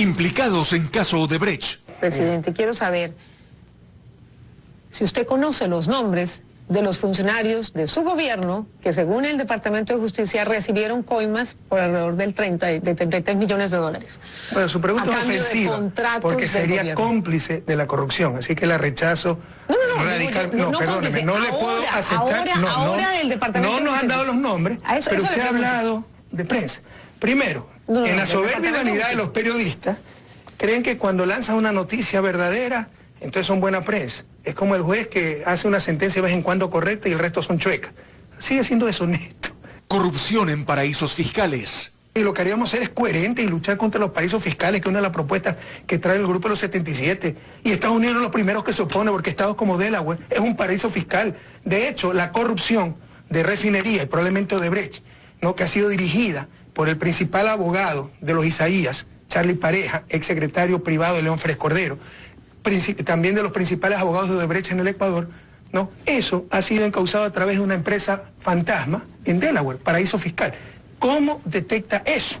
Implicados en caso Odebrecht. Presidente, quiero saber si usted conoce los nombres de los funcionarios de su gobierno que, según el Departamento de Justicia, recibieron coimas por alrededor de 33 millones de dólares. Bueno, su pregunta es ofensiva, porque sería cómplice de la corrupción, así que la rechazo radical. No, perdóneme, no le puedo aceptar. Ahora del Departamento no nos han dado los nombres, pero usted ha hablado de prensa. Primero, en la soberbia y vanidad de los periodistas, creen que cuando lanzan una noticia verdadera, entonces son buena prensa. Es como el juez que hace una sentencia de vez en cuando correcta y el resto son chuecas. Sigue siendo deshonesto. Corrupción en paraísos fiscales. Y lo que haríamos hacer es coherente y luchar contra los paraísos fiscales, que es una de las propuestas que trae el grupo de los 77. Y Estados Unidos es los primeros que se opone, porque estados como Delaware es un paraíso fiscal. De hecho, la corrupción de refinería y probablemente Odebrecht, ¿no?, que ha sido dirigida por el principal abogado de los Isaías, Charlie Pareja, exsecretario privado de León Férez Cordero, también de los principales abogados de Odebrecht en el Ecuador, ¿no? Eso ha sido encausado a través de una empresa fantasma en Delaware, paraíso fiscal. ¿Cómo detecta eso?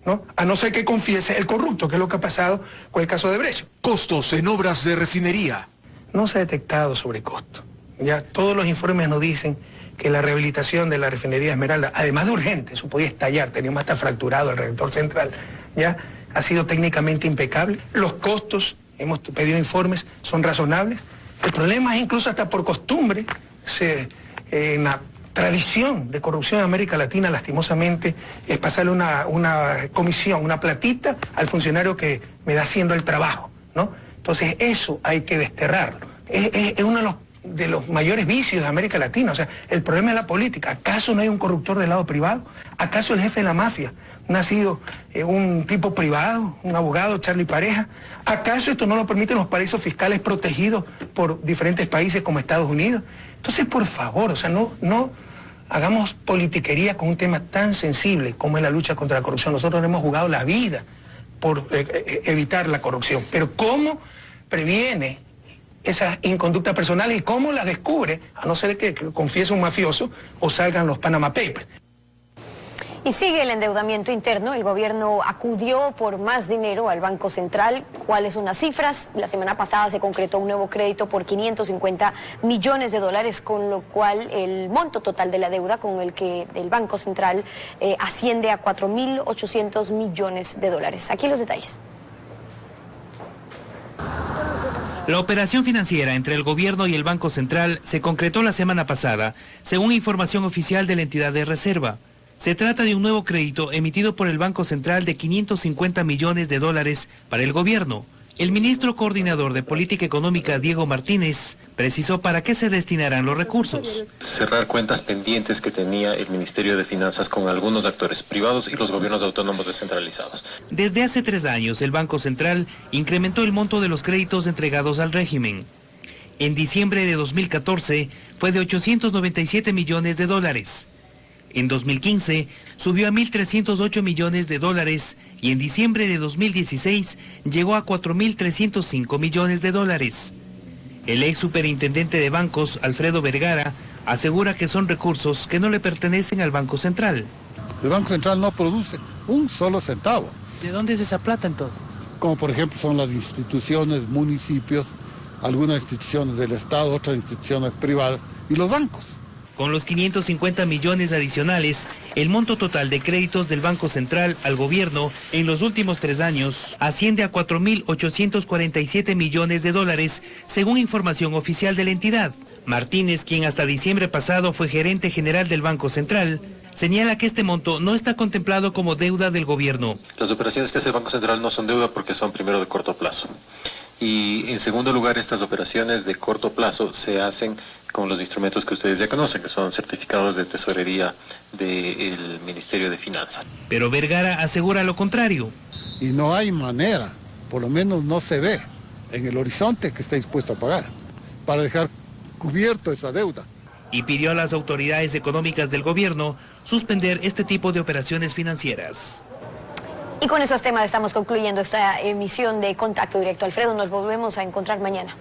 ¿No? A no ser que confiese el corrupto, que es lo que ha pasado con el caso de Odebrecht. Costos en obras de refinería. No se ha detectado sobrecosto. Ya todos los informes nos dicen que la rehabilitación de la refinería Esmeralda, además de urgente, eso podía estallar, teníamos hasta fracturado el reactor central, ya ha sido técnicamente impecable. Los costos, hemos pedido informes, son razonables. El problema es incluso hasta por costumbre, en la tradición de corrupción en América Latina, lastimosamente, es pasarle una comisión, una platita al funcionario que me da haciendo el trabajo, ¿no? Entonces eso hay que desterrarlo. Es uno de los mayores vicios de América Latina. O sea, el problema es la política. ¿Acaso no hay un corruptor del lado privado? ¿Acaso el jefe de la mafia no ha sido un tipo privado, un abogado, Charlie Pareja? ¿Acaso esto no lo permiten los paraísos fiscales protegidos por diferentes países como Estados Unidos? Entonces, por favor, o sea, no hagamos politiquería con un tema tan sensible como es la lucha contra la corrupción. Nosotros hemos jugado la vida por evitar la corrupción. Pero ¿cómo previene esas inconductas personales y cómo las descubre, a no ser que confiese un mafioso o salgan los Panama Papers? Y sigue el endeudamiento interno. El gobierno acudió por más dinero al Banco Central. ¿Cuáles son las cifras? La semana pasada se concretó un nuevo crédito por 550 millones de dólares, con lo cual el monto total de la deuda con el que el Banco Central asciende a 4.800 millones de dólares. Aquí los detalles. La operación financiera entre el gobierno y el Banco Central se concretó la semana pasada, según información oficial de la entidad de reserva. Se trata de un nuevo crédito emitido por el Banco Central de 550 millones de dólares para el gobierno. El ministro coordinador de Política Económica, Diego Martínez, precisó para qué se destinarán los recursos. Cerrar cuentas pendientes que tenía el Ministerio de Finanzas con algunos actores privados y los gobiernos autónomos descentralizados. Desde hace 3 años, el Banco Central incrementó el monto de los créditos entregados al régimen. En diciembre de 2014 fue de 897 millones de dólares. En 2015 subió a 1.308 millones de dólares y en diciembre de 2016 llegó a 4.305 millones de dólares. El ex superintendente de bancos, Alfredo Vergara, asegura que son recursos que no le pertenecen al Banco Central. El Banco Central no produce un solo centavo. ¿De dónde es esa plata entonces? Como por ejemplo son las instituciones, municipios, algunas instituciones del Estado, otras instituciones privadas y los bancos. Con los 550 millones adicionales, el monto total de créditos del Banco Central al gobierno en los últimos 3 años asciende a 4.847 millones de dólares, según información oficial de la entidad. Martínez, quien hasta diciembre pasado fue gerente general del Banco Central, señala que este monto no está contemplado como deuda del gobierno. Las operaciones que hace el Banco Central no son deuda porque son primero de corto plazo. Y en segundo lugar, estas operaciones de corto plazo se hacen con los instrumentos que ustedes ya conocen, que son certificados de tesorería del Ministerio de Finanzas. Pero Vergara asegura lo contrario. Y no hay manera, por lo menos no se ve en el horizonte que esté dispuesto a pagar para dejar cubierto esa deuda. Y pidió a las autoridades económicas del gobierno suspender este tipo de operaciones financieras. Y con esos temas estamos concluyendo esta emisión de Contacto Directo. Alfredo, nos volvemos a encontrar mañana.